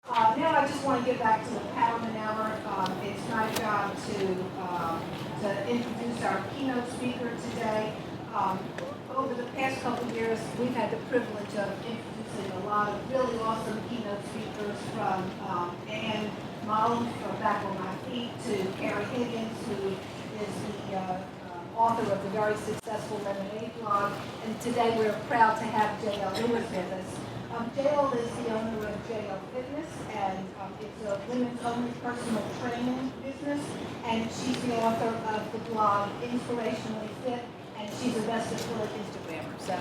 Now I just want to get back to the Paddleman Hour. It's my job to introduce our keynote speaker today. Over the past couple of years, we've had the privilege of introducing a lot of really awesome keynote speakers, from Ann Mullins from Back on My Feet to Carrie Higgins, who is the author of the very successful Lemonade blog. And today we're proud to have J.L. Lewis with us. JL is the owner of JL Fitness, and it's a women's-only personal training business, and she's the author of the blog Inspirationally Fit, and she's the best affiliate Instagrammer. So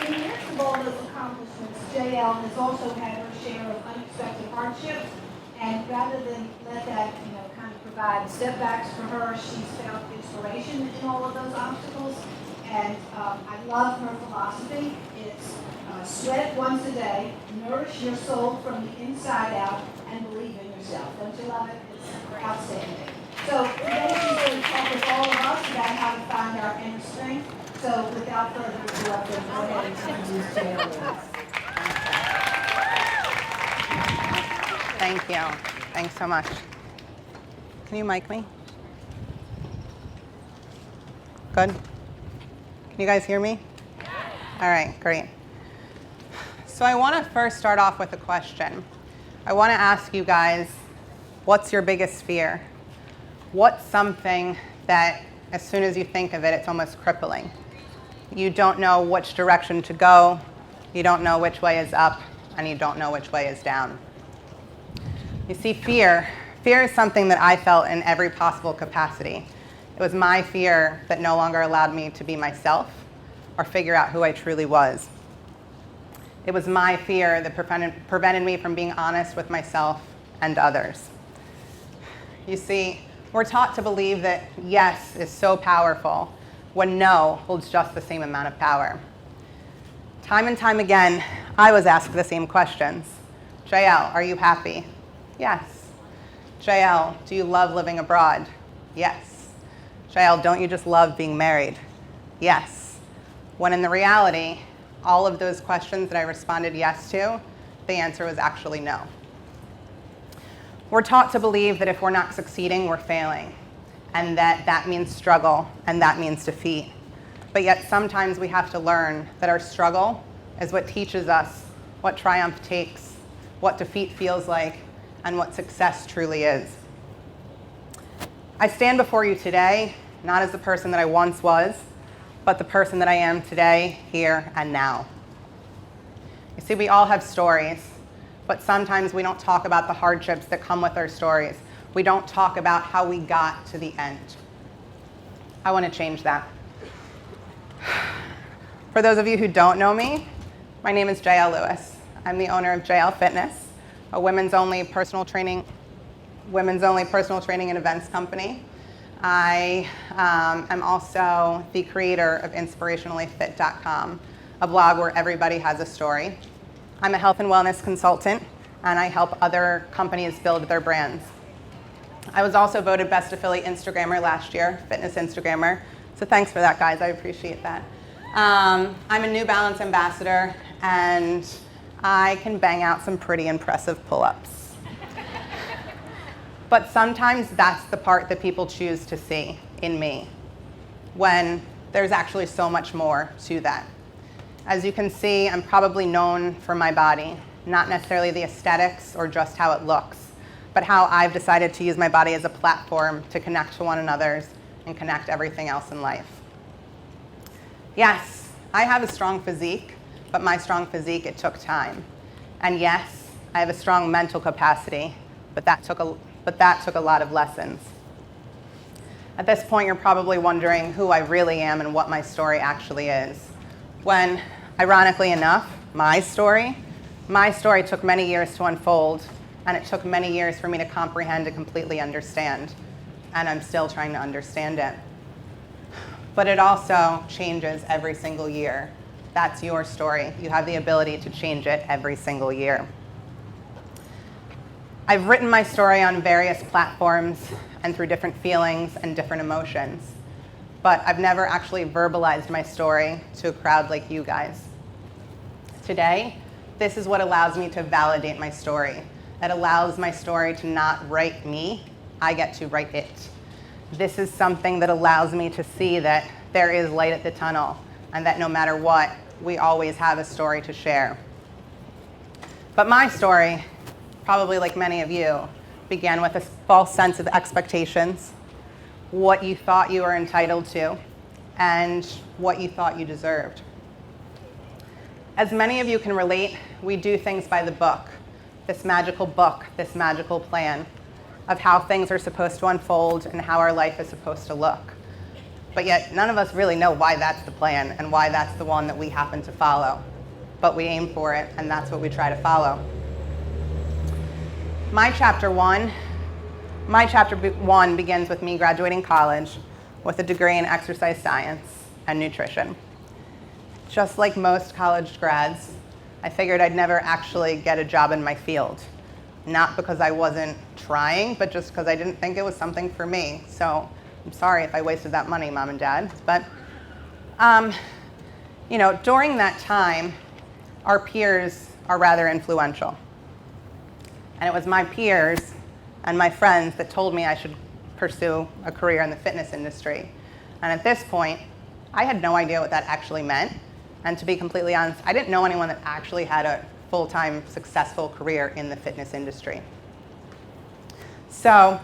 in the midst of all those accomplishments, JL has also had her share of unexpected hardships, and rather than let that kind of provide setbacks for her, she's found inspiration in all of those obstacles. And I love her philosophy. It's sweat once a day, nourish your soul from the inside out, and believe in yourself. Don't you love it? It's outstanding. So today she's going to talk with all of us about how to find our inner strength. So without further ado, I'm going to go ahead and introduce J.L. Lewis. Thank you. Thanks so much. Can you mic me? Good? Can you guys hear me? All right, great. So I want to first start off with a question. I want to ask you guys, what's your biggest fear? What's something that as soon as you think of it, it's almost crippling? You don't know which direction to go, you don't know which way is up, and you don't know which way is down. You see, fear is something that I felt in every possible capacity. It was my fear that no longer allowed me to be myself or figure out who I truly was. It was my fear that prevented me from being honest with myself and others. You see, we're taught to believe that yes is so powerful when no holds just the same amount of power. Time and time again, I was asked the same questions. JL, are you happy? Yes. JL, do you love living abroad? Yes. JL, don't you just love being married? Yes. When in the reality, all of those questions that I responded yes to, the answer was actually no. We're taught to believe that if we're not succeeding, we're failing, and that means struggle, and that means defeat. But yet sometimes we have to learn that our struggle is what teaches us what triumph takes, what defeat feels like, and what success truly is. I stand before you today not as the person that I once was, but the person that I am today, here and now. You see, we all have stories, but sometimes we don't talk about the hardships that come with our stories. We don't talk about how we got to the end. I want to change that. For those of you who don't know me, my name is J.L. Lewis. I'm the owner of JL Fitness, a women's-only personal training and events company. I am also the creator of InspirationallyFit.com, a blog where everybody has a story. I'm a health and wellness consultant, and I help other companies build their brands. I was also voted Best Affiliate Instagrammer last year, Fitness Instagrammer, so thanks for that, guys. I appreciate that. I'm a New Balance ambassador, and I can bang out some pretty impressive pull-ups. But sometimes that's the part that people choose to see in me, when there's actually so much more to that. As you can see, I'm probably known for my body, not necessarily the aesthetics or just how it looks, but how I've decided to use my body as a platform to connect to one another and connect everything else in life. Yes, I have a strong physique, but my strong physique, it took time. And yes, I have a strong mental capacity, but that took a lot of lessons. At this point, you're probably wondering who I really am and what my story actually is. When, ironically enough, my story took many years to unfold, and it took many years for me to comprehend and completely understand. And I'm still trying to understand it. But it also changes every single year. That's your story. You have the ability to change it every single year. I've written my story on various platforms and through different feelings and different emotions, but I've never actually verbalized my story to a crowd like you guys. Today, this is what allows me to validate my story. It allows my story to not write me, I get to write it. This is something that allows me to see that there is light at the tunnel and that no matter what, we always have a story to share. But my story, probably like many of you, began with a false sense of expectations, what you thought you were entitled to, and what you thought you deserved. As many of you can relate, we do things by the book, this magical book, this magical plan of how things are supposed to unfold and how our life is supposed to look. But yet, none of us really know why that's the plan and why that's the one that we happen to follow. But we aim for it, and that's what we try to follow. My chapter one begins with me graduating college with a degree in exercise science and nutrition. Just like most college grads, I figured I'd never actually get a job in my field. Not because I wasn't trying, but just because I didn't think it was something for me. So I'm sorry if I wasted that money, Mom and Dad. But during that time, our peers are rather influential. And it was my peers and my friends that told me I should pursue a career in the fitness industry. And at this point, I had no idea what that actually meant. And to be completely honest, I didn't know anyone that actually had a full-time successful career in the fitness industry. So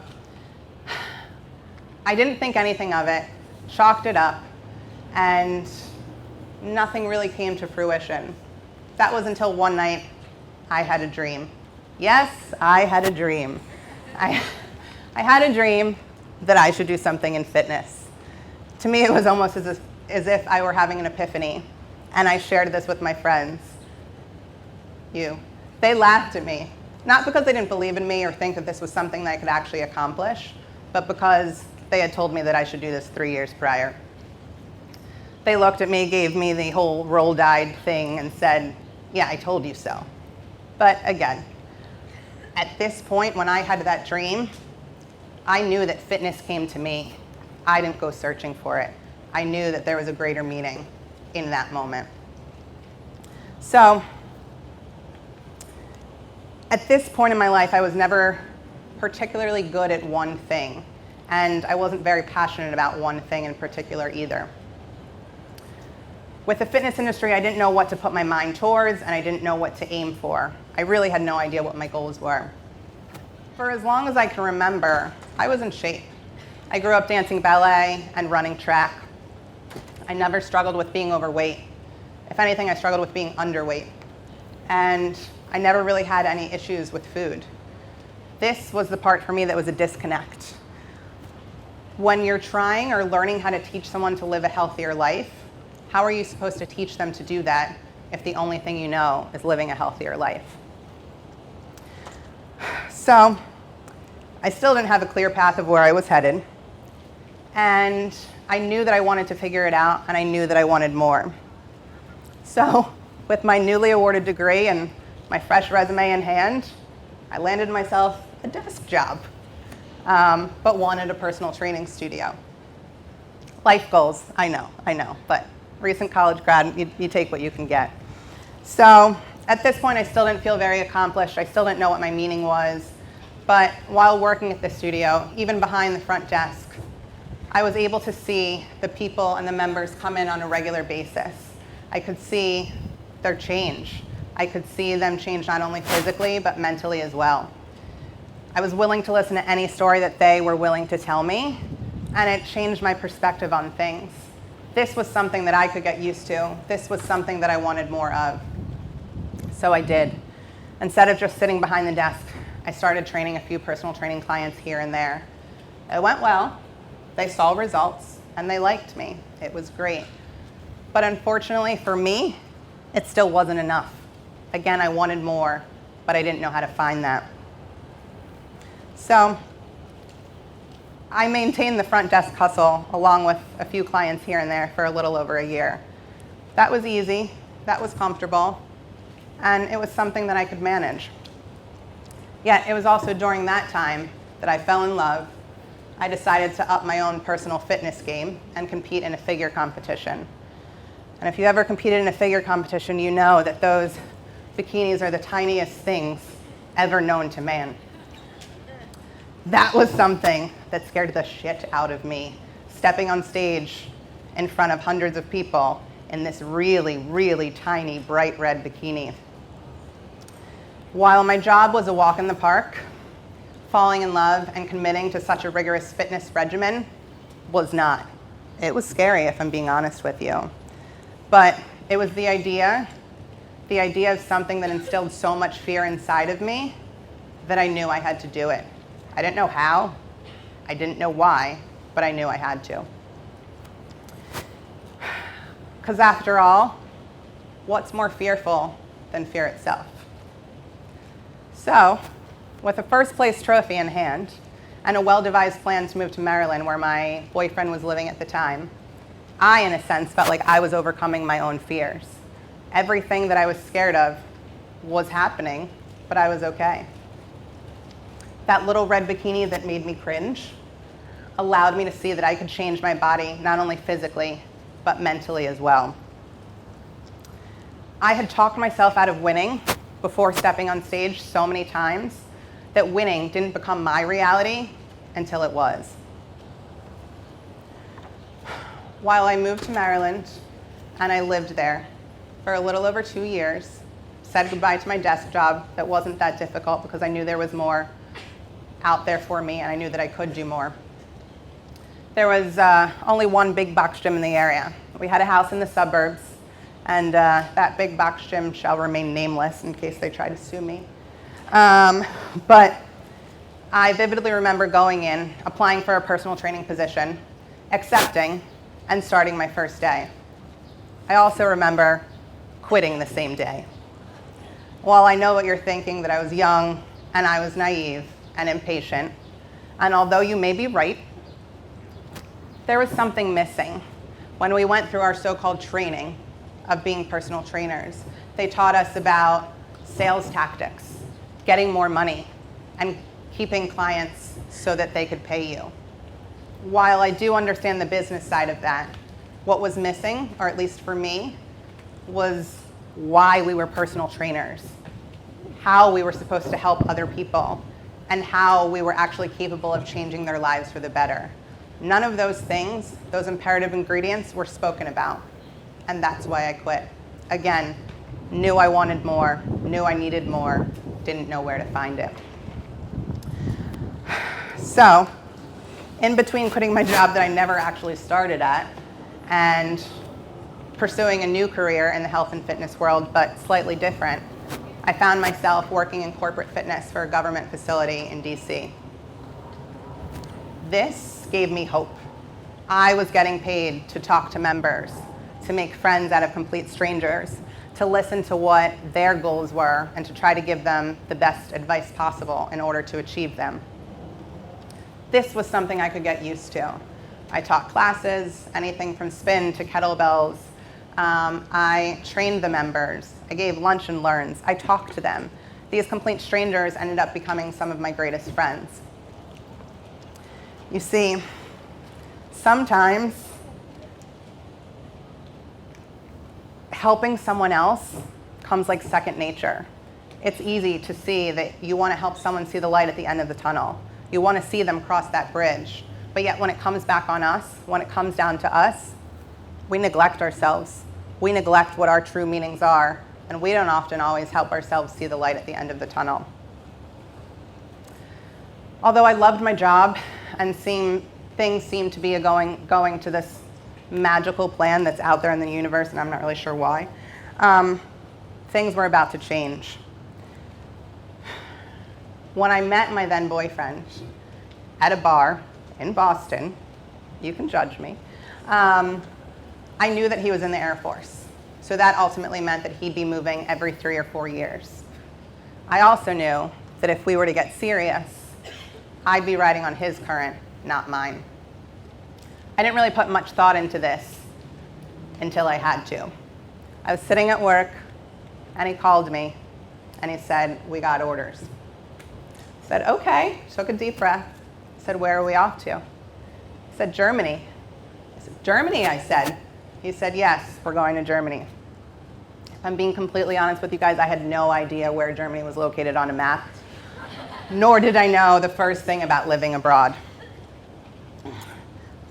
I didn't think anything of it, chalked it up, and nothing really came to fruition. That was until one night I had a dream. Yes, I had a dream. I had a dream that I should do something in fitness. To me, it was almost as if I were having an epiphany. And I shared this with my friends. They laughed at me. Not because they didn't believe in me or think that this was something that I could actually accomplish, but because they had told me that I should do this 3 years prior. They looked at me, gave me the whole roll-eyed thing and said, yeah, I told you so. But again, at this point when I had that dream, I knew that fitness came to me. I didn't go searching for it. I knew that there was a greater meaning in that moment. So at this point in my life, I was never particularly good at one thing, and I wasn't very passionate about one thing in particular either. With the fitness industry, I didn't know what to put my mind towards, and I didn't know what to aim for. I really had no idea what my goals were. For as long as I can remember, I was in shape. I grew up dancing ballet and running track. I never struggled with being overweight. If anything, I struggled with being underweight. And I never really had any issues with food. This was the part for me that was a disconnect. When you're trying or learning how to teach someone to live a healthier life, how are you supposed to teach them to do that if the only thing you know is living a healthier life? So I still didn't have a clear path of where I was headed. And I knew that I wanted to figure it out, and I knew that I wanted more. So with my newly awarded degree and my fresh resume in hand, I landed myself a desk job, but wanted a personal training studio. Life goals, I know, but recent college grad, you take what you can get. So at this point, I still didn't feel very accomplished. I still didn't know what my meaning was. But while working at the studio, even behind the front desk, I was able to see the people and the members come in on a regular basis. I could see their change. I could see them change not only physically, but mentally as well. I was willing to listen to any story that they were willing to tell me, and it changed my perspective on things. This was something that I could get used to. This was something that I wanted more of. So I did. Instead of just sitting behind the desk, I started training a few personal training clients here and there. It went well. They saw results, and they liked me. It was great. But unfortunately for me, it still wasn't enough. Again, I wanted more, but I didn't know how to find that. So I maintained the front desk hustle along with a few clients here and there for a little over a year. That was easy, that was comfortable, and it was something that I could manage. Yet it was also during that time that I fell in love. I decided to up my own personal fitness game and compete in a figure competition. And if you ever competed in a figure competition, you know that those bikinis are the tiniest things ever known to man. That was something that scared the shit out of me, stepping on stage in front of hundreds of people in this really, really tiny, bright red bikini. While my job was a walk in the park, falling in love and committing to such a rigorous fitness regimen was not. It was scary, if I'm being honest with you. But it was the idea of something that instilled so much fear inside of me that I knew I had to do it. I didn't know how, I didn't know why, but I knew I had to. Because after all, what's more fearful than fear itself? So, with a first place trophy in hand and a well-devised plan to move to Maryland where my boyfriend was living at the time, I, in a sense, felt like I was overcoming my own fears. Everything that I was scared of was happening, but I was okay. That little red bikini that made me cringe allowed me to see that I could change my body, not only physically, but mentally as well. I had talked myself out of winning before stepping on stage so many times that winning didn't become my reality until it was. While I moved to Maryland and I lived there for a little over 2 years, said goodbye to my desk job that wasn't that difficult because I knew there was more out there for me and I knew that I could do more. There was only one big box gym in the area. We had a house in the suburbs, and that big box gym shall remain nameless in case they try to sue me. But I vividly remember going in, applying for a personal training position, accepting, and starting my first day. I also remember quitting the same day. While I know what you're thinking, that I was young, and I was naive and impatient, and although you may be right, there was something missing. When we went through our so-called training of being personal trainers, they taught us about sales tactics, getting more money, and keeping clients so that they could pay you. While I do understand the business side of that, what was missing, or at least for me, was why we were personal trainers, how we were supposed to help other people, and how we were actually capable of changing their lives for the better. None of those things, those imperative ingredients, were spoken about, and that's why I quit. Again, knew I wanted more, knew I needed more, didn't know where to find it. So, in between quitting my job that I never actually started at and pursuing a new career in the health and fitness world, but slightly different, I found myself working in corporate fitness for a government facility in DC. This gave me hope. I was getting paid to talk to members, to make friends out of complete strangers, to listen to what their goals were, and to try to give them the best advice possible in order to achieve them. This was something I could get used to. I taught classes, anything from spin to kettlebells. I trained the members. I gave lunch and learns. I talked to them. These complete strangers ended up becoming some of my greatest friends. You see, sometimes helping someone else comes like second nature. It's easy to see that you want to help someone see the light at the end of the tunnel. You want to see them cross that bridge. But yet when it comes back on us, when it comes down to us, we neglect ourselves. We neglect what our true meanings are, and we don't often always help ourselves see the light at the end of the tunnel. Although I loved my job and things seemed to be going to this magical plan that's out there in the universe, and I'm not really sure why, things were about to change. When I met my then boyfriend at a bar in Boston, you can judge me, I knew that he was in the Air Force. So that ultimately meant that he'd be moving every 3 or 4 years. I also knew that if we were to get serious, I'd be riding on his current, not mine. I didn't really put much thought into this until I had to. I was sitting at work, and he called me, and he said, "We got orders." I said, "Okay," took a deep breath. I said, "Where are we off to?" He said, "Germany." I said, "Germany?" I said. He said, yes, we're going to Germany. If I'm being completely honest with you guys, I had no idea where Germany was located on a map, nor did I know the first thing about living abroad.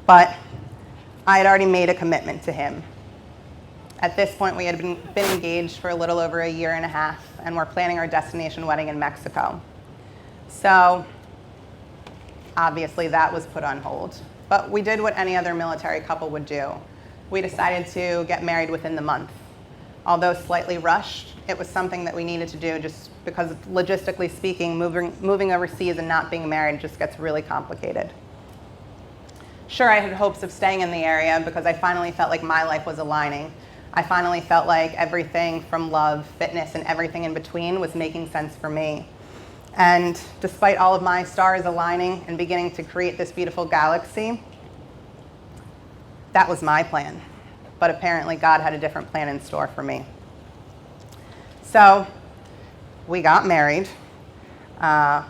But I had already made a commitment to him. At this point, we had been engaged for a little over a year and a half, and we're planning our destination wedding in Mexico. So obviously that was put on hold. But we did what any other military couple would do. We decided to get married within the month. Although slightly rushed, it was something that we needed to do just because logistically speaking, moving overseas and not being married just gets really complicated. Sure, I had hopes of staying in the area because I finally felt like my life was aligning. I finally felt like everything from love, fitness, and everything in between was making sense for me. And despite all of my stars aligning and beginning to create this beautiful galaxy, that was my plan. But apparently God had a different plan in store for me. So we got married,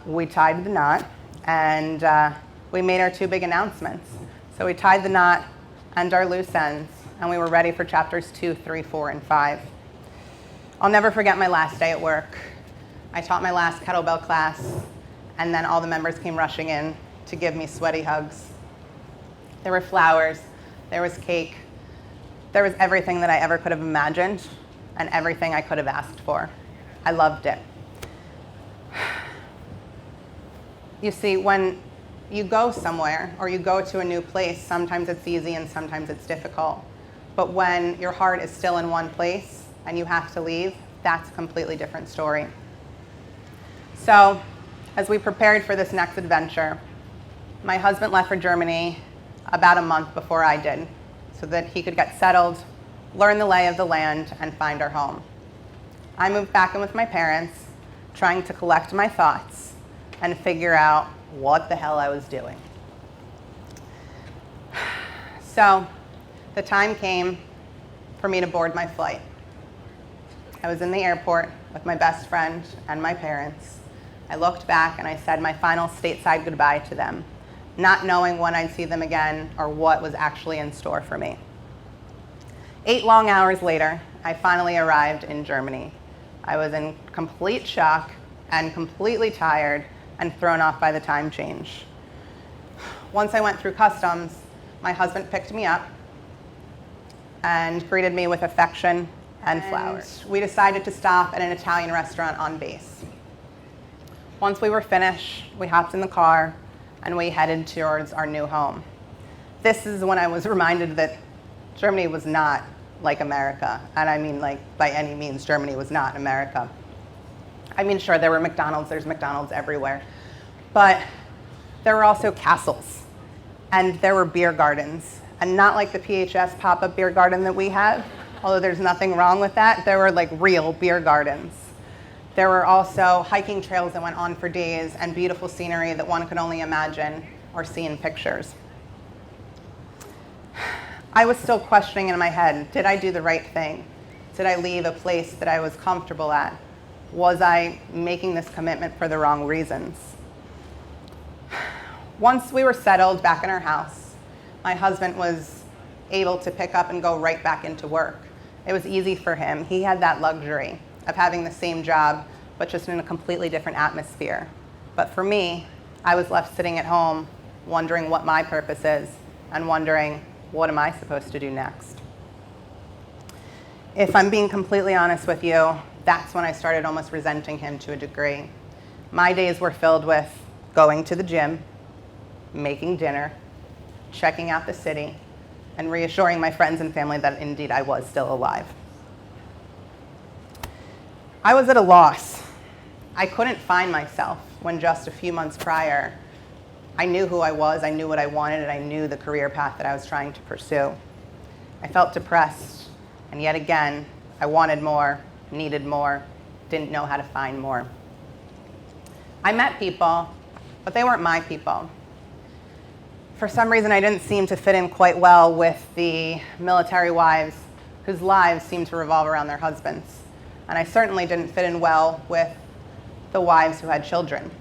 we tied the knot, and we made our two big announcements. So we tied the knot and our loose ends, and we were ready for chapters 2, 3, 4, and 5. I'll never forget my last day at work. I taught my last kettlebell class, and then all the members came rushing in to give me sweaty hugs. There were flowers, there was cake, there was everything that I ever could have imagined, and everything I could have asked for. I loved it. You see, when you go somewhere or you go to a new place, sometimes it's easy and sometimes it's difficult. But when your heart is still in one place and you have to leave, that's a completely different story. So, as we prepared for this next adventure, my husband left for Germany about a month before I did, so that he could get settled, learn the lay of the land, and find our home. I moved back in with my parents, trying to collect my thoughts and figure out what the hell I was doing. So, the time came for me to board my flight. I was in the airport with my best friend and my parents. I looked back and I said my final stateside goodbye to them, not knowing when I'd see them again or what was actually in store for me. 8 long hours later, I finally arrived in Germany. I was in complete shock and completely tired and thrown off by the time change. Once I went through customs, my husband picked me up and greeted me with affection and flowers. We decided to stop at an Italian restaurant on base. Once we were finished, we hopped in the car and we headed towards our new home. This is when I was reminded that Germany was not like America. And I mean, like, by any means, Germany was not America. I mean, sure, there were McDonald's, there's McDonald's everywhere. But there were also castles, and there were beer gardens. And not like the PHS pop-up beer garden that we have, although there's nothing wrong with that. There were like real beer gardens. There were also hiking trails that went on for days and beautiful scenery that one could only imagine or see in pictures. I was still questioning in my head, did I do the right thing? Did I leave a place that I was comfortable at? Was I making this commitment for the wrong reasons? Once we were settled back in our house, my husband was able to pick up and go right back into work. It was easy for him. He had that luxury of having the same job, but just in a completely different atmosphere. But for me, I was left sitting at home, wondering what my purpose is, and wondering, what am I supposed to do next? If I'm being completely honest with you, that's when I started almost resenting him to a degree. My days were filled with going to the gym, making dinner, checking out the city, and reassuring my friends and family that indeed I was still alive. I was at a loss. I couldn't find myself when just a few months prior, I knew who I was, I knew what I wanted, and I knew the career path that I was trying to pursue. I felt depressed, and yet again, I wanted more, needed more, didn't know how to find more. I met people, but they weren't my people. For some reason, I didn't seem to fit in quite well with the military wives whose lives seemed to revolve around their husbands. And I certainly didn't fit in well with the wives who had children.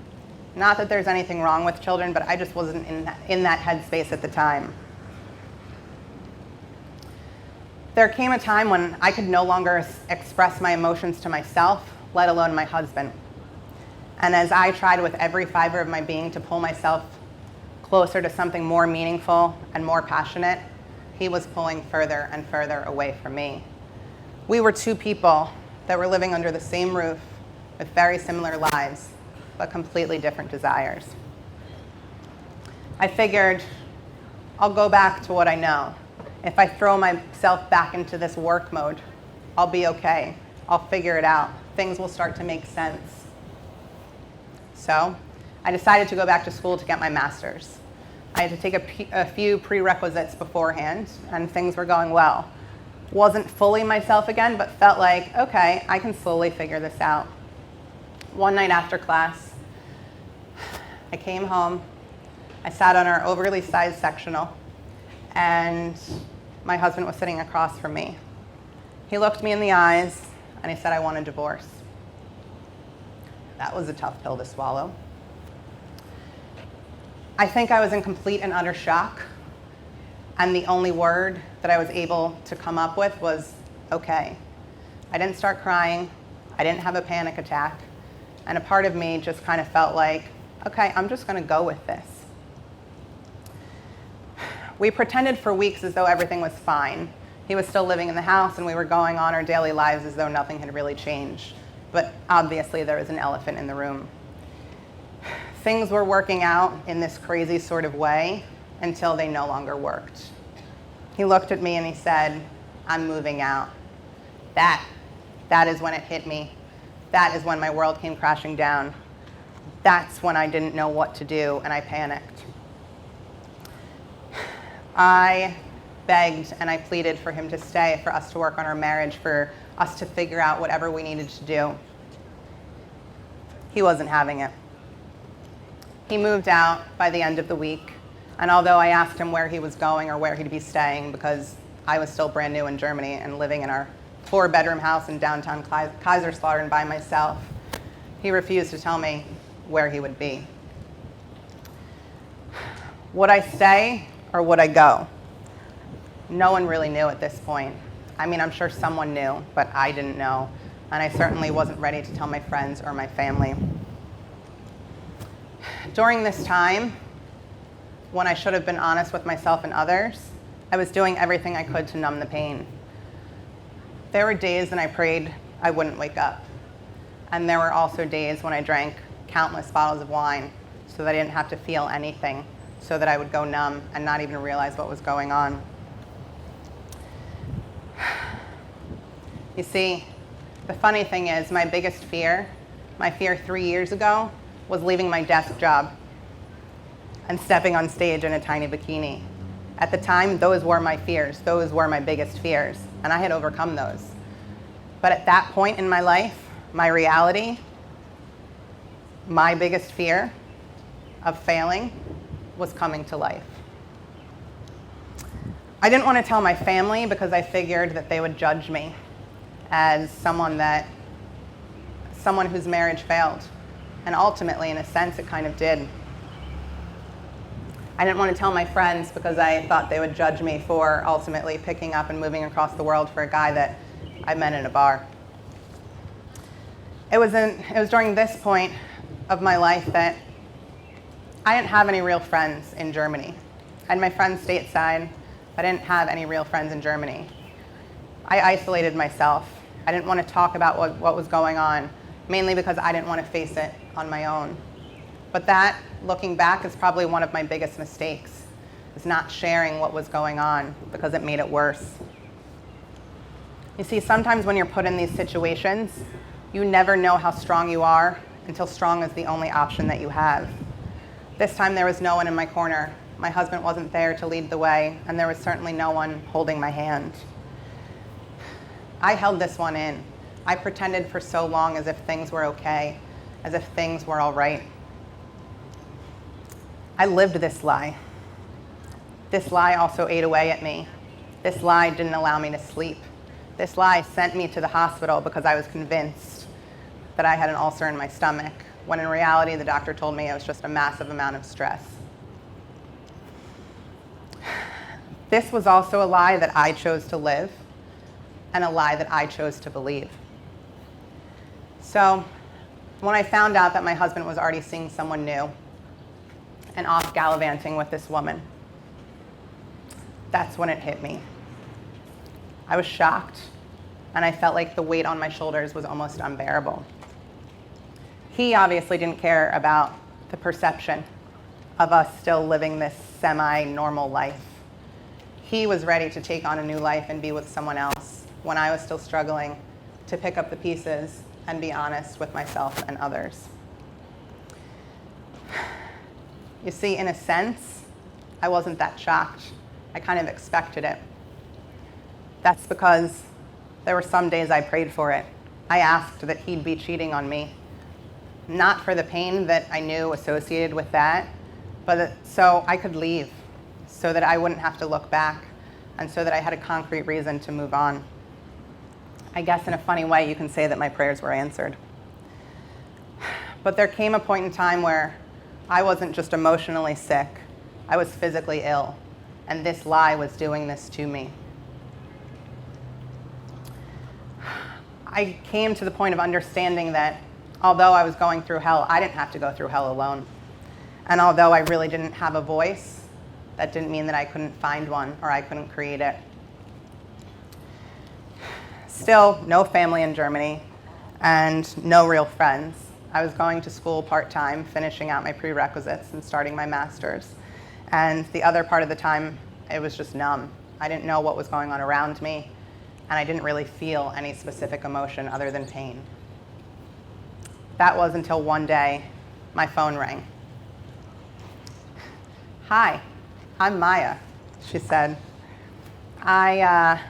Not that there's anything wrong with children, but I just wasn't in that headspace at the time. There came a time when I could no longer express my emotions to myself, let alone my husband. And as I tried with every fiber of my being to pull myself closer to something more meaningful and more passionate, he was pulling further and further away from me. We were two people that were living under the same roof with very similar lives, but completely different desires. I figured I'll go back to what I know. If I throw myself back into this work mode, I'll be okay. I'll figure it out. Things will start to make sense. So I decided to go back to school to get my master's. I had to take a few prerequisites beforehand, and things were going well. Wasn't fully myself again, but felt like, okay, I can slowly figure this out. One night after class, I came home. I sat on our overly sized sectional, and my husband was sitting across from me. He looked me in the eyes, and he said, I want a divorce. That was a tough pill to swallow. I think I was in complete and utter shock, and the only word that I was able to come up with was, okay. I didn't start crying. I didn't have a panic attack. And a part of me just kind of felt like, okay, I'm just going to go with this. We pretended for weeks as though everything was fine. He was still living in the house, and we were going on our daily lives as though nothing had really changed. But obviously, there was an elephant in the room. Things were working out in this crazy sort of way until they no longer worked. He looked at me and he said, I'm moving out. That is when it hit me. That is when my world came crashing down. That's when I didn't know what to do, and I panicked. I begged and I pleaded for him to stay, for us to work on our marriage, for us to figure out whatever we needed to do. He wasn't having it. He moved out by the end of the week, and although I asked him where he was going or where he'd be staying, because I was still brand new in Germany and living in our 4-bedroom house in downtown Kaiserslautern by myself, he refused to tell me where he would be. Would I stay or would I go? No one really knew at this point. I mean, I'm sure someone knew, but I didn't know, and I certainly wasn't ready to tell my friends or my family. During this time, when I should have been honest with myself and others, I was doing everything I could to numb the pain. There were days when I prayed I wouldn't wake up. And there were also days when I drank countless bottles of wine so that I didn't have to feel anything, so that I would go numb and not even realize what was going on. You see, the funny thing is, my biggest fear, my fear 3 years ago, was leaving my desk job and stepping on stage in a tiny bikini. At the time, those were my fears. Those were my biggest fears, and I had overcome those. But at that point in my life, my reality, my biggest fear of failing was coming to life. I didn't want to tell my family because I figured that they would judge me as someone whose marriage failed. And ultimately, in a sense, it kind of did. I didn't want to tell my friends because I thought they would judge me for ultimately picking up and moving across the world for a guy that I met in a bar. It was during this point of my life that I didn't have any real friends in Germany. I had my friends stateside, but I didn't have any real friends in Germany. I isolated myself. I didn't want to talk about what was going on, mainly because I didn't want to face it on my own. But that, looking back, is probably one of my biggest mistakes, is not sharing what was going on because it made it worse. You see, sometimes when you're put in these situations, you never know how strong you are until strong is the only option that you have. This time there was no one in my corner. My husband wasn't there to lead the way, and there was certainly no one holding my hand. I held this one in. I pretended for so long as if things were okay, as if things were all right. I lived this lie. This lie also ate away at me. This lie didn't allow me to sleep. This lie sent me to the hospital because I was convinced that I had an ulcer in my stomach, when in reality the doctor told me it was just a massive amount of stress. This was also a lie that I chose to live and a lie that I chose to believe. So when I found out that my husband was already seeing someone new and off gallivanting with this woman, that's when it hit me. I was shocked, and I felt like the weight on my shoulders was almost unbearable. He obviously didn't care about the perception of us still living this semi-normal life. He was ready to take on a new life and be with someone else when I was still struggling to pick up the pieces and be honest with myself and others. You see, in a sense, I wasn't that shocked. I kind of expected it. That's because there were some days I prayed for it. I asked that he'd be cheating on me, not for the pain that I knew associated with that, but so I could leave, so that I wouldn't have to look back, and so that I had a concrete reason to move on. I guess in a funny way, you can say that my prayers were answered. But there came a point in time where I wasn't just emotionally sick, I was physically ill, and this lie was doing this to me. I came to the point of understanding that although I was going through hell, I didn't have to go through hell alone. And although I really didn't have a voice, that didn't mean that I couldn't find one or I couldn't create it. Still, no family in Germany and no real friends. I was going to school part-time, finishing out my prerequisites and starting my master's. And the other part of the time, it was just numb. I didn't know what was going on around me, and I didn't really feel any specific emotion other than pain. That was until one day, my phone rang. "Hi, I'm Maya," she said. I'm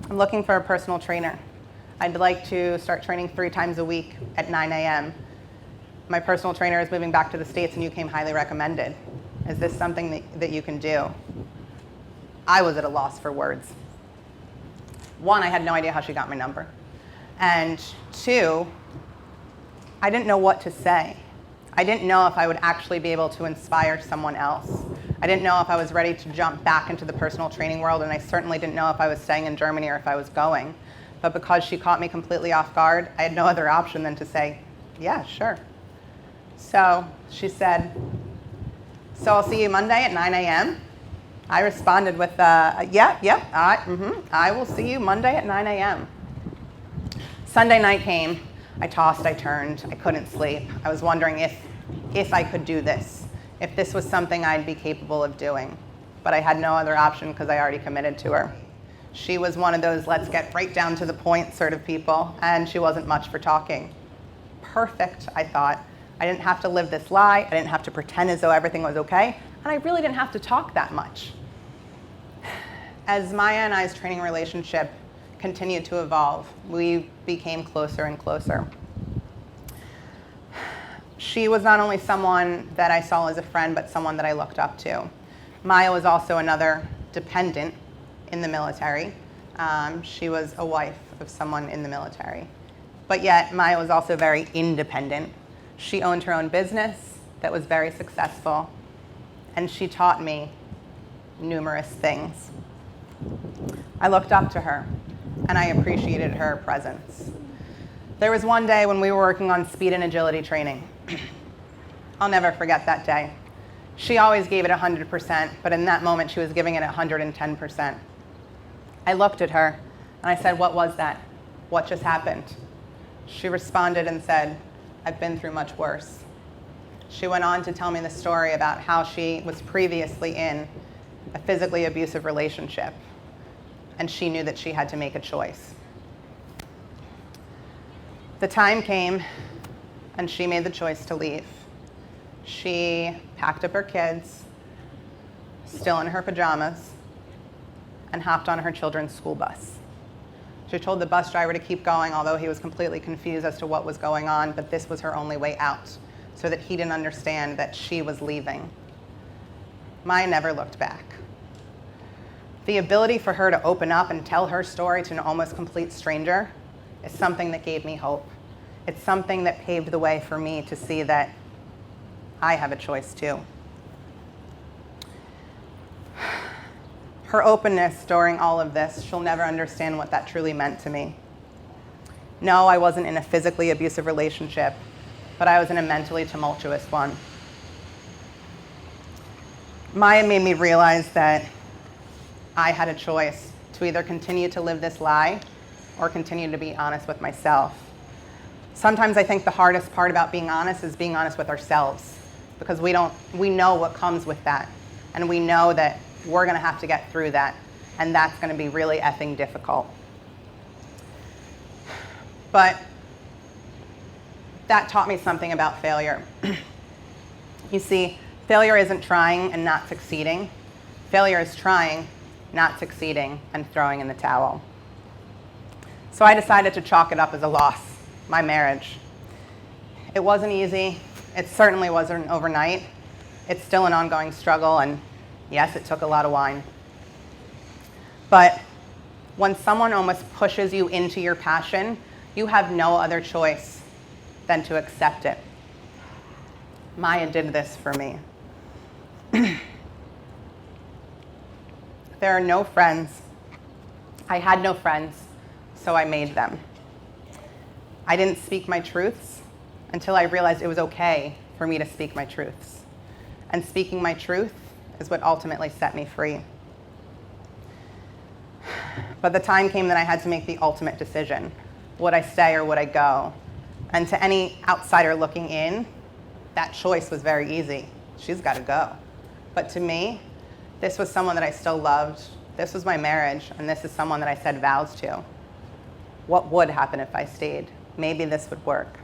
looking for a personal trainer. I'd like to start training 3 times a week at 9 a.m. My personal trainer is moving back to the States and you came highly recommended. Is this something that you can do? I was at a loss for words. 1, I had no idea how she got my number. And 2, I didn't know what to say. I didn't know if I would actually be able to inspire someone else. I didn't know if I was ready to jump back into the personal training world, and I certainly didn't know if I was staying in Germany or if I was going. But because she caught me completely off guard, I had no other option than to say, yeah, sure. So she said, "So I'll see you Monday at 9 a.m.? I responded with, I will see you Monday at 9 a.m. Sunday night came. I tossed, I turned, I couldn't sleep. I was wondering if I could do this, if this was something I'd be capable of doing. But I had no other option because I already committed to her. She was one of those let's get right down to the point sort of people, and she wasn't much for talking. Perfect, I thought. I didn't have to live this lie. I didn't have to pretend as though everything was okay, and I really didn't have to talk that much. As Maya and I's training relationship continued to evolve, we became closer and closer. She was not only someone that I saw as a friend, but someone that I looked up to. Maya was also another dependent in the military. She was a wife of someone in the military. But yet, Maya was also very independent. She owned her own business that was very successful, and she taught me numerous things. I looked up to her, and I appreciated her presence. There was one day when we were working on speed and agility training. I'll never forget that day. She always gave it 100%, but in that moment she was giving it 110%. I looked at her and I said, "What was that? What just happened?" She responded and said, "I've been through much worse." She went on to tell me the story about how she was previously in a physically abusive relationship, and she knew that she had to make a choice. The time came, and she made the choice to leave. She packed up her kids, still in her pajamas, and hopped on her children's school bus. She told the bus driver to keep going, although he was completely confused as to what was going on, but this was her only way out, so that he didn't understand that she was leaving. Maya never looked back. The ability for her to open up and tell her story to an almost complete stranger is something that gave me hope. It's something that paved the way for me to see that I have a choice too. her openness during all of this, she'll never understand what that truly meant to me. No, I wasn't in a physically abusive relationship, but I was in a mentally tumultuous one. Maya made me realize that I had a choice to either continue to live this lie or continue to be honest with myself. Sometimes I think the hardest part about being honest is being honest with ourselves, because we know what comes with that, and we know that we're going to have to get through that, and that's going to be really effing difficult. But that taught me something about failure. You see, failure isn't trying and not succeeding. Failure is trying, not succeeding, and throwing in the towel. So I decided to chalk it up as a loss, my marriage. It wasn't easy. It certainly wasn't overnight. It's still an ongoing struggle, and yes, it took a lot of wine. But when someone almost pushes you into your passion, you have no other choice than to accept it. Maya did this for me. There are no friends. I had no friends, so I made them. I didn't speak my truths until I realized it was okay for me to speak my truths. And speaking my truth is what ultimately set me free. But the time came that I had to make the ultimate decision. Would I stay or would I go? And to any outsider looking in, that choice was very easy. She's got to go. But to me, this was someone that I still loved. This was my marriage, and this is someone that I said vows to. What would happen if I stayed? Maybe this would work.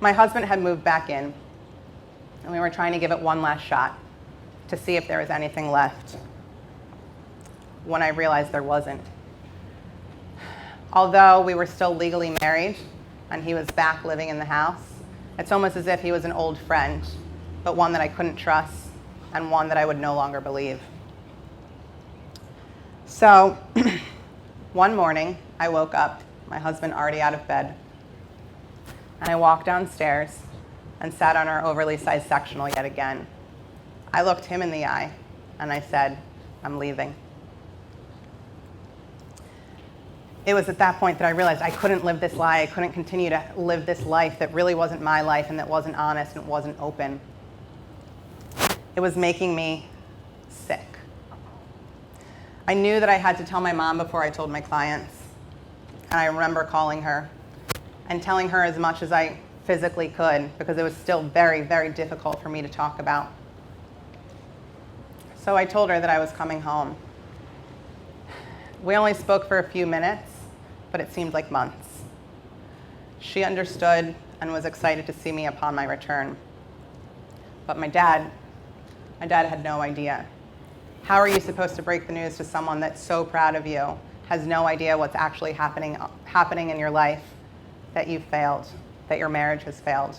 My husband had moved back in, and we were trying to give it one last shot to see if there was anything left, when I realized there wasn't. Although we were still legally married and he was back living in the house, it's almost as if he was an old friend, but one that I couldn't trust and one that I would no longer believe. So one morning I woke up, my husband already out of bed, and I walked downstairs and sat on our overly sized sectional yet again. I looked him in the eye and I said, I'm leaving. It was at that point that I realized I couldn't live this lie. I couldn't continue to live this life that really wasn't my life and that wasn't honest and wasn't open. It was making me sick. I knew that I had to tell my mom before I told my clients. And I remember calling her and telling her as much as I physically could, because it was still very, very difficult for me to talk about. So I told her that I was coming home. We only spoke for a few minutes, but it seemed like months. She understood and was excited to see me upon my return. But my dad had no idea. How are you supposed to break the news to someone that's so proud of you, has no idea what's actually happening in your life, that you've failed, that your marriage has failed?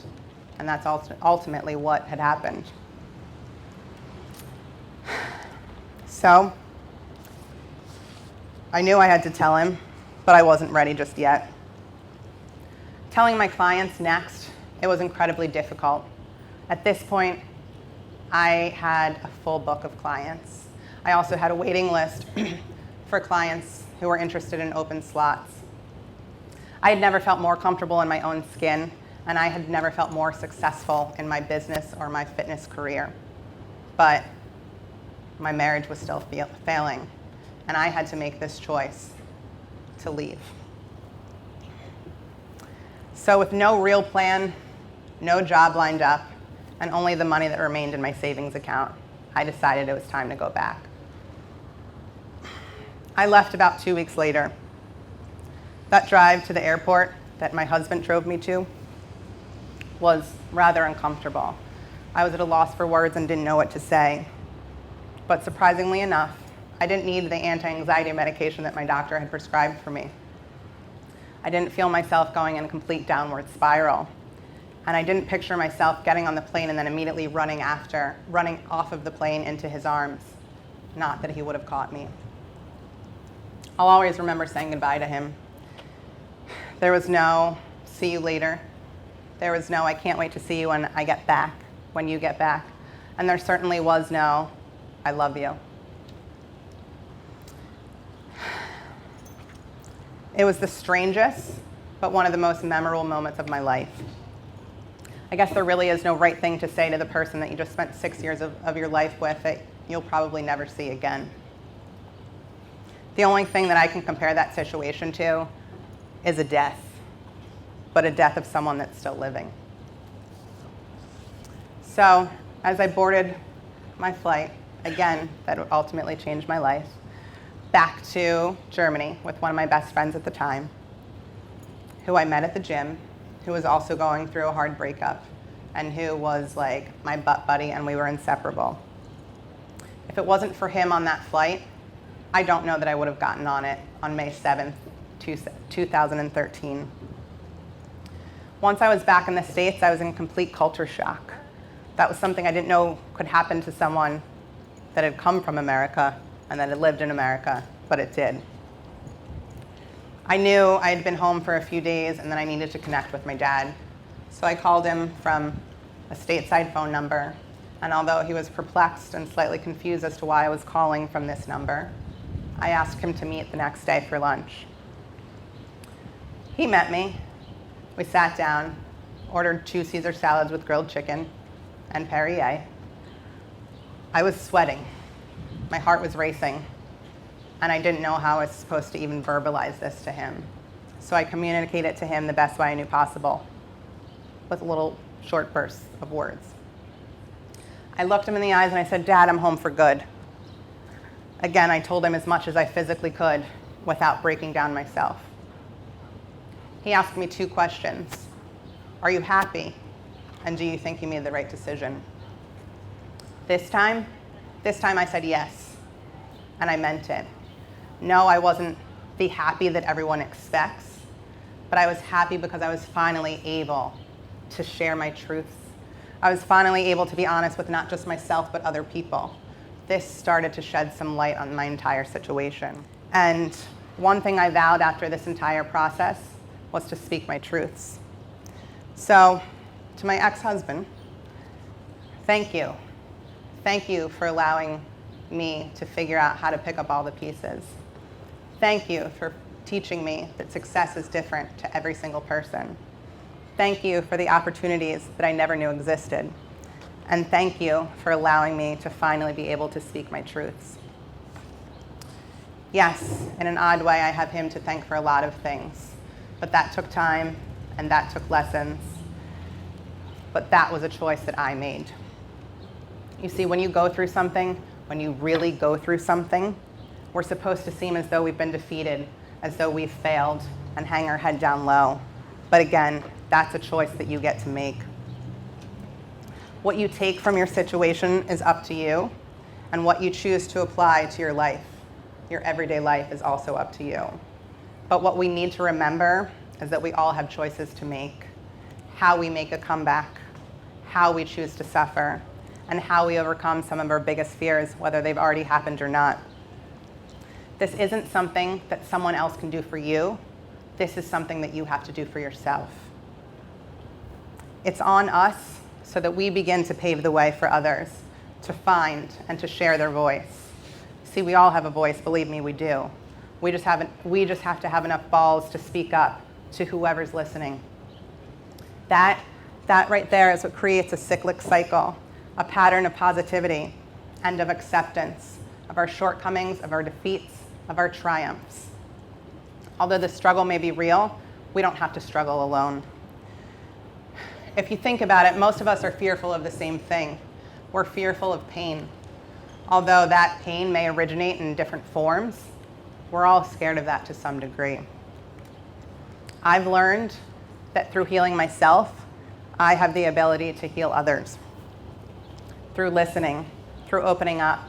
And that's ultimately what had happened. So I knew I had to tell him, but I wasn't ready just yet. Telling my clients next, it was incredibly difficult. At this point, I had a full book of clients. I also had a waiting list for clients who were interested in open slots. I had never felt more comfortable in my own skin, and I had never felt more successful in my business or my fitness career. But my marriage was still failing, and I had to make this choice to leave. So with no real plan, no job lined up, and only the money that remained in my savings account, I decided it was time to go back. I left about 2 weeks later. That drive to the airport that my husband drove me to was rather uncomfortable. I was at a loss for words and didn't know what to say. But surprisingly enough, I didn't need the anti-anxiety medication that my doctor had prescribed for me. I didn't feel myself going in a complete downward spiral. And I didn't picture myself getting on the plane and then immediately running off of the plane into his arms. Not that he would have caught me. I'll always remember saying goodbye to him. There was no, see you later. There was no, I can't wait to see you when you get back. And there certainly was no, I love you. It was the strangest, but one of the most memorable moments of my life. I guess there really is no right thing to say to the person that you just spent 6 years of your life with that you'll probably never see again. The only thing that I can compare that situation to is a death, but a death of someone that's still living. So as I boarded my flight, again, that would ultimately change my life, back to Germany with one of my best friends at the time, who I met at the gym, who was also going through a hard breakup, and who was like my butt buddy, and we were inseparable. If it wasn't for him on that flight, I don't know that I would have gotten on it on May 7th, 2013. Once I was back in the States, I was in complete culture shock. That was something I didn't know could happen to someone that had come from America and that had lived in America, but it did. I knew I had been home for a few days and then I needed to connect with my dad. So I called him from a stateside phone number, and although he was perplexed and slightly confused as to why I was calling from this number, I asked him to meet the next day for lunch. He met me. We sat down, ordered 2 Caesar salads with grilled chicken and Perrier. I was sweating. My heart was racing, and I didn't know how I was supposed to even verbalize this to him. So I communicated to him the best way I knew possible, with little short bursts of words. I looked him in the eyes and I said, "Dad, I'm home for good." Again, I told him as much as I physically could without breaking down myself. He asked me 2 questions. Are you happy? And do you think you made the right decision? This time I said yes, and I meant it. No, I wasn't the happy that everyone expects, but I was happy because I was finally able to share my truths. I was finally able to be honest with not just myself, but other people. This started to shed some light on my entire situation. And one thing I vowed after this entire process was to speak my truths. So, to my ex-husband, thank you. Thank you for allowing me to figure out how to pick up all the pieces. Thank you for teaching me that success is different to every single person. Thank you for the opportunities that I never knew existed. And thank you for allowing me to finally be able to speak my truths. Yes, in an odd way, I have him to thank for a lot of things, but that took time and that took lessons. But that was a choice that I made. You see, when you go through something, when you really go through something, we're supposed to seem as though we've been defeated, as though we've failed, and hang our head down low. But again, that's a choice that you get to make. What you take from your situation is up to you, and what you choose to apply to your life, your everyday life, is also up to you. But what we need to remember is that we all have choices to make. How we make a comeback, how we choose to suffer, and how we overcome some of our biggest fears, whether they've already happened or not. This isn't something that someone else can do for you. This is something that you have to do for yourself. It's on us so that we begin to pave the way for others to find and to share their voice. See, we all have a voice, believe me, we do. We just have to have enough balls to speak up to whoever's listening. That right there is what creates a cyclic cycle, a pattern of positivity and of acceptance of our shortcomings, of our defeats, of our triumphs. Although the struggle may be real, we don't have to struggle alone. If you think about it, most of us are fearful of the same thing. We're fearful of pain. Although that pain may originate in different forms, we're all scared of that to some degree. I've learned that through healing myself, I have the ability to heal others. Through listening, through opening up.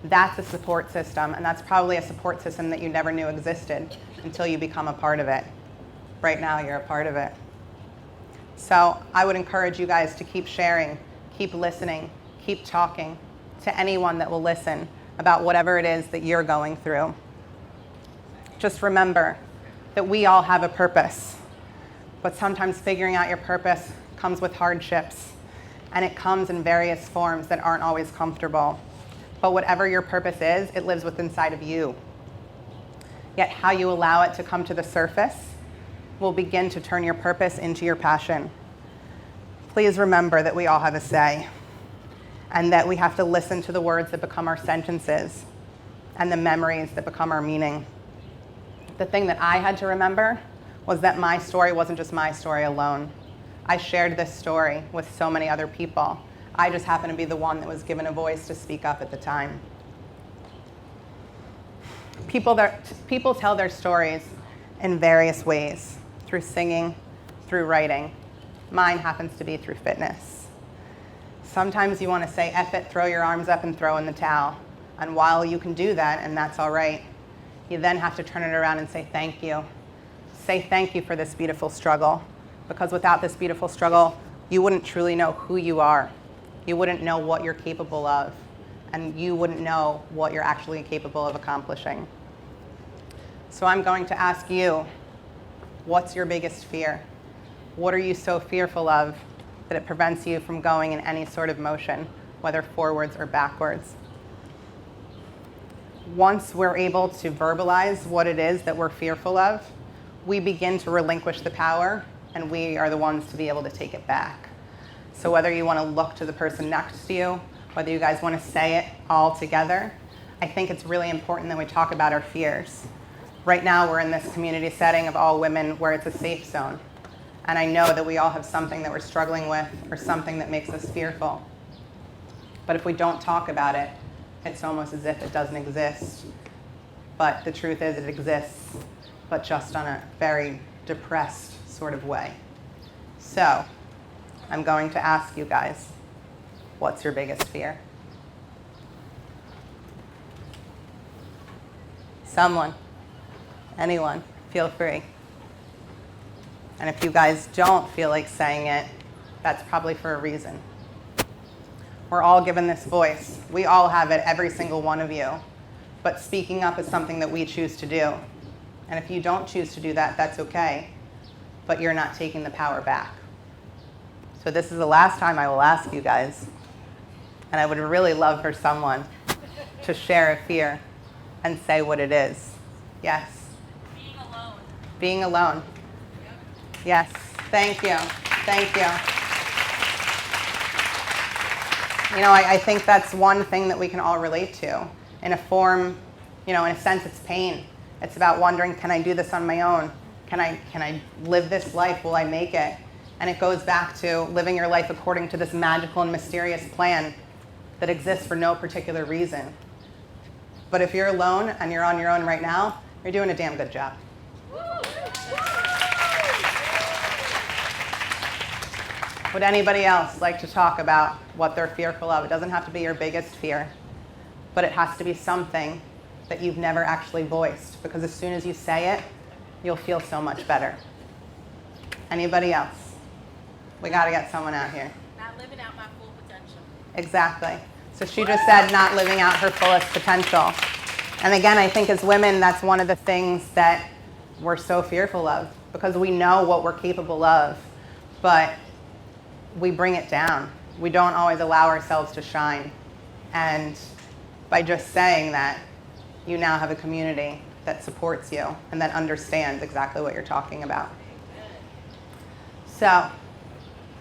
That's a support system, and that's probably a support system that you never knew existed until you become a part of it. Right now, you're a part of it. So I would encourage you guys to keep sharing, keep listening, keep talking to anyone that will listen about whatever it is that you're going through. Just remember that we all have a purpose, but sometimes figuring out your purpose comes with hardships. And it comes in various forms that aren't always comfortable. But whatever your purpose is, it lives within inside of you. Yet how you allow it to come to the surface will begin to turn your purpose into your passion. Please remember that we all have a say, and that we have to listen to the words that become our sentences and the memories that become our meaning. The thing that I had to remember was that my story wasn't just my story alone. I shared this story with so many other people. I just happened to be the one that was given a voice to speak up at the time. People tell their stories in various ways, through singing, through writing. Mine happens to be through fitness. Sometimes you want to say, F it, throw your arms up and throw in the towel. And while you can do that, and that's all right, you then have to turn it around and say thank you. Say thank you for this beautiful struggle. Because without this beautiful struggle, you wouldn't truly know who you are. You wouldn't know what you're capable of. And you wouldn't know what you're actually capable of accomplishing. So I'm going to ask you, what's your biggest fear? What are you so fearful of that it prevents you from going in any sort of motion, whether forwards or backwards? Once we're able to verbalize what it is that we're fearful of, we begin to relinquish the power, and we are the ones to be able to take it back. So whether you want to look to the person next to you, whether you guys want to say it all together, I think it's really important that we talk about our fears. Right now, we're in this community setting of all women where it's a safe zone. And I know that we all have something that we're struggling with or something that makes us fearful. But if we don't talk about it, it's almost as if it doesn't exist. But the truth is it exists, but just on a very depressed sort of way. So I'm going to ask you guys, what's your biggest fear? Someone, anyone, feel free. And if you guys don't feel like saying it, that's probably for a reason. We're all given this voice. We all have it, every single one of you. But speaking up is something that we choose to do. And if you don't choose to do that, that's okay. But you're not taking the power back. So this is the last time I will ask you guys. And I would really love for someone to share a fear and say what it is. Yes? Being alone. Being alone. Yes, thank you, thank you. You know, I think that's one thing that we can all relate to. In a form, you know, in a sense, it's pain. It's about wondering, can I do this on my own? Can I live this life? Will I make it? And it goes back to living your life according to this magical and mysterious plan that exists for no particular reason. But if you're alone and you're on your own right now, you're doing a damn good job. Would anybody else like to talk about what they're fearful of? It doesn't have to be your biggest fear, but it has to be something that you've never actually voiced, because as soon as you say it, you'll feel so much better. Anybody else? We got to get someone out here. Not living out my full potential. Exactly. So she just said not living out her fullest potential. And again, I think as women, that's one of the things that we're so fearful of, because we know what we're capable of, but we bring it down. We don't always allow ourselves to shine. And by just saying that, you now have a community that supports you and that understands exactly what you're talking about. So,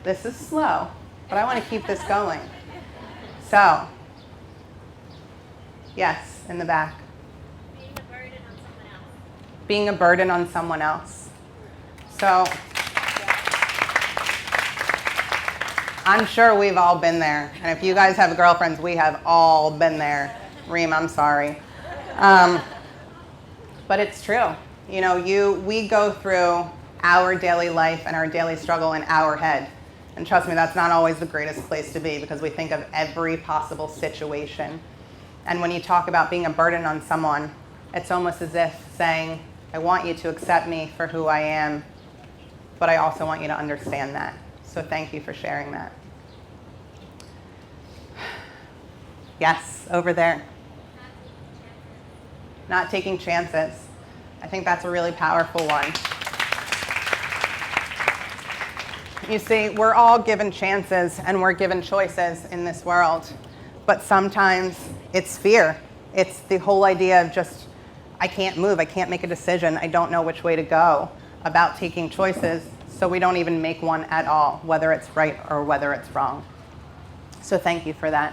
this is slow, but I want to keep this going. So, yes, in the back. Being a burden on someone else. Being a burden on someone else. So, I'm sure we've all been there. And if you guys have girlfriends, we have all been there. Reem, I'm sorry. But it's true. You know, we go through our daily life and our daily struggle in our head. And trust me, that's not always the greatest place to be, because we think of every possible situation. And when you talk about being a burden on someone, it's almost as if saying, I want you to accept me for who I am, but I also want you to understand that. So thank you for sharing that. Yes, over there. Not taking chances. I think that's a really powerful one. You see, we're all given chances and we're given choices in this world. But sometimes it's fear. It's the whole idea of just, I can't move, I can't make a decision, I don't know which way to go about taking choices, so we don't even make one at all, whether it's right or whether it's wrong. So thank you for that.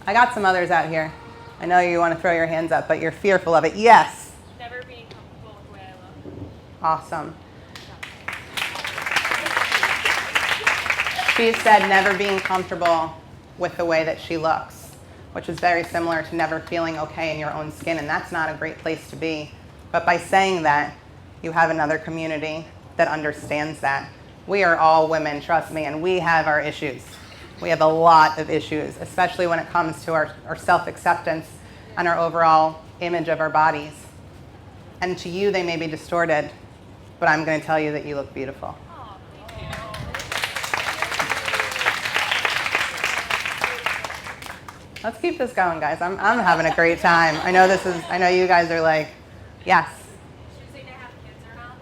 I got some others out here. I know you want to throw your hands up, but you're fearful of it. Yes. Never being comfortable with the way I look. Awesome. She said never being comfortable with the way that she looks, which is very similar to never feeling okay in your own skin, and that's not a great place to be. But by saying that, you have another community that understands that. We are all women, trust me, and we have our issues. We have a lot of issues, especially when it comes to our self-acceptance and our overall image of our bodies. And to you, they may be distorted, but I'm going to tell you that you look beautiful. Oh, thank you. Let's keep this going, guys. I'm having a great time. I know you guys are like, yes. Choosing to have kids or not?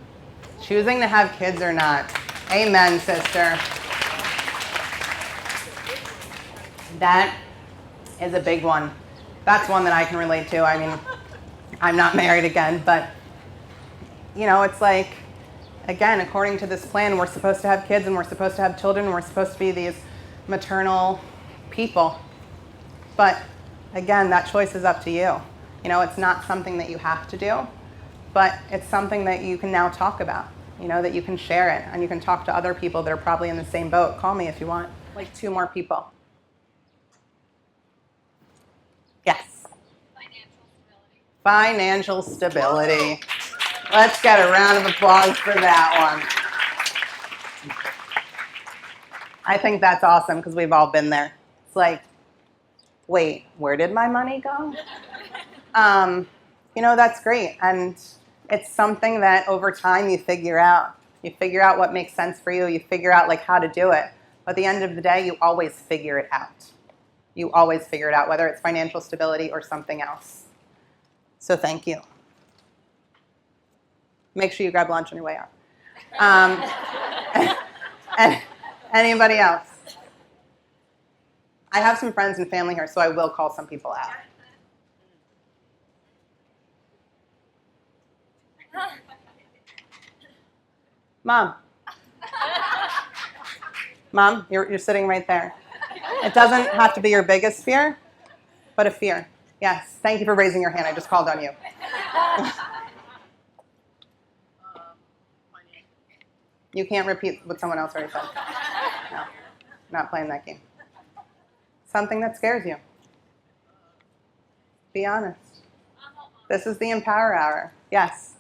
Choosing to have kids or not. Amen, sister. That is a big one. That's one that I can relate to. I mean, I'm not married again, but, it's like, again, according to this plan, we're supposed to have kids and we're supposed to have children and we're supposed to be these maternal people. But, again, that choice is up to you. It's not something that you have to do, but it's something that you can now talk about, that you can share it and you can talk to other people that are probably in the same boat. Call me if you want. Like 2 more people. Yes. Financial stability. Let's get a round of applause for that one. I think that's awesome because we've all been there. It's like, wait, where did my money go? That's great. And it's something that over time you figure out. You figure out what makes sense for you. You figure out how to do it. But at the end of the day, you always figure it out. You always figure it out, whether it's financial stability or something else. So thank you. Make sure you grab lunch on your way out. And anybody else? I have some friends and family here, so I will call some people out. Mom. Mom, you're sitting right there. It doesn't have to be your biggest fear, but a fear. Yes. Thank you for raising your hand. I just called on you. You can't repeat what someone else already said. No, not playing that game. Something that scares you. Be honest. This is the Empower Hour. Yes.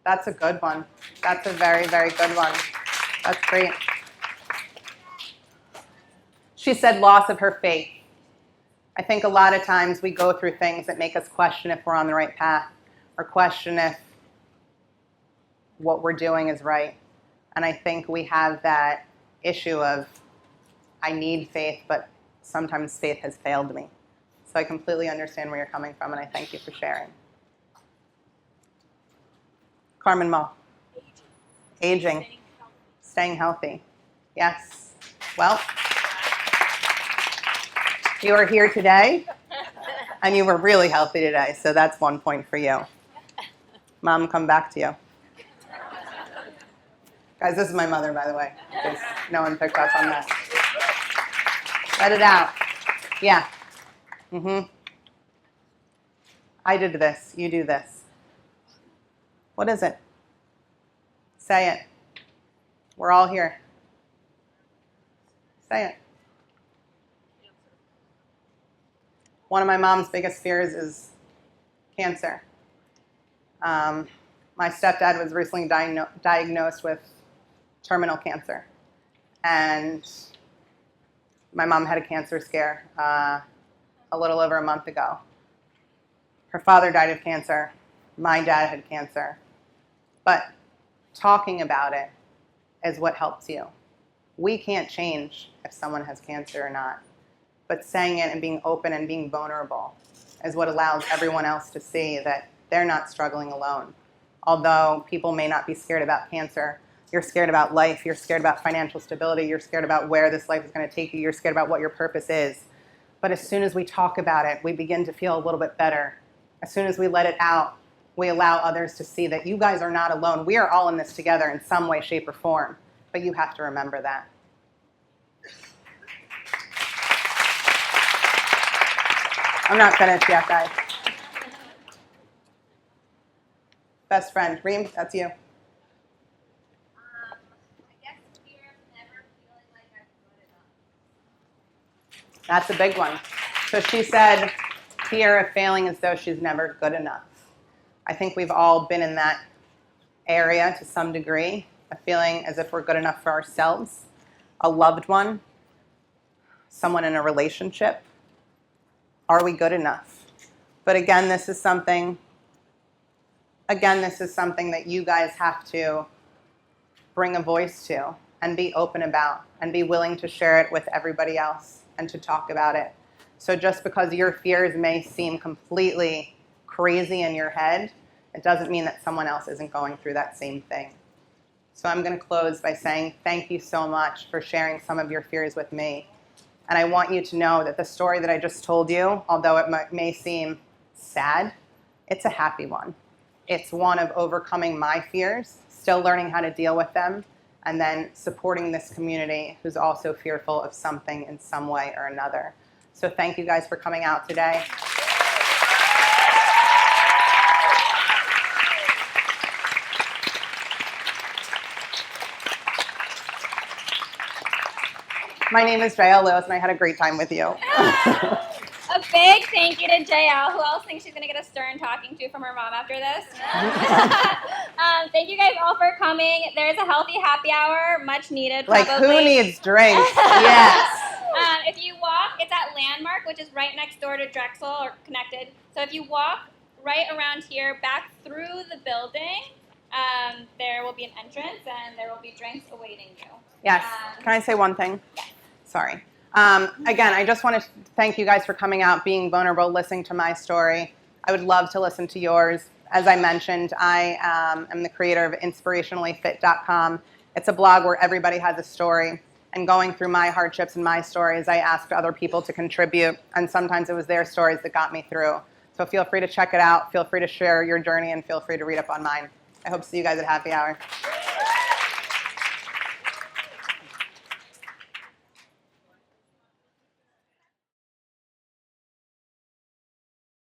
That's a good one. That's a very, very good one. That's great. She said loss of her faith. I think a lot of times we go through things that make us question if we're on the right path or question if what we're doing is right. And I think we have that issue of, I need faith, but sometimes faith has failed me. So I completely understand where you're coming from, and I thank you for sharing. Carmen Mo. Aging. Staying healthy. Yes. Well, you are here today, and you were really healthy today, so that's 1 point for you. Mom, come back to you. Guys, this is my mother, by the way, in case no one picked up on that. Let it out. Yeah. I did this. You do this. What is it? Say it. We're all here. Say it. One of my mom's biggest fears is cancer. My stepdad was recently diagnosed with terminal cancer. And my mom had a cancer scare a little over a month ago. Her father died of cancer. My dad had cancer. But talking about it is what helps you. We can't change if someone has cancer or not. But saying it and being open and being vulnerable is what allows everyone else to see that they're not struggling alone. Although people may not be scared about cancer, you're scared about life, you're scared about financial stability, you're scared about where this life is going to take you, you're scared about what your purpose is. But as soon as we talk about it, we begin to feel a little bit better. As soon as we let it out, we allow others to see that you guys are not alone. We are all in this together in some way, shape, or form. But you have to remember that. I'm not finished yet, guys. Best friend, Reem, that's you. I guess fear of never feeling like I'm good enough. That's a big one. So she said, fear of failing as though she's never good enough. I think we've all been in that area to some degree, of feeling as if we're good enough for ourselves, a loved one, someone in a relationship. Are we good enough? But again, this is something that you guys have to bring a voice to and be open about and be willing to share it with everybody else and to talk about it. So just because your fears may seem completely crazy in your head, it doesn't mean that someone else isn't going through that same thing. So I'm going to close by saying thank you so much for sharing some of your fears with me. And I want you to know that the story that I just told you, although it may seem sad, it's a happy one. It's one of overcoming my fears, still learning how to deal with them, and then supporting this community who's also fearful of something in some way or another. So thank you guys for coming out today. My name is JL Lewis, and I had a great time with you. A big thank you to JL. Who else thinks she's going to get a stern talking to from her mom after this? Thank you guys all for coming. There's a healthy happy hour, much needed. Like, probably. who needs drinks? Yes. If you walk, it's at Landmark, which is right next door to Drexel, or connected. So if you walk right around here, back through the building, there will be an entrance, and there will be drinks awaiting you. Yes. Can I say one thing? Sorry. Again, I just want to thank you guys for coming out, being vulnerable, listening to my story. I would love to listen to yours. As I mentioned, I am the creator of inspirationallyfit.com. It's a blog where everybody has a story. And going through my hardships and my stories, I asked other people to contribute. And sometimes it was their stories that got me through. So feel free to check it out. Feel free to share your journey, and feel free to read up on mine. I hope to see you guys at happy hour.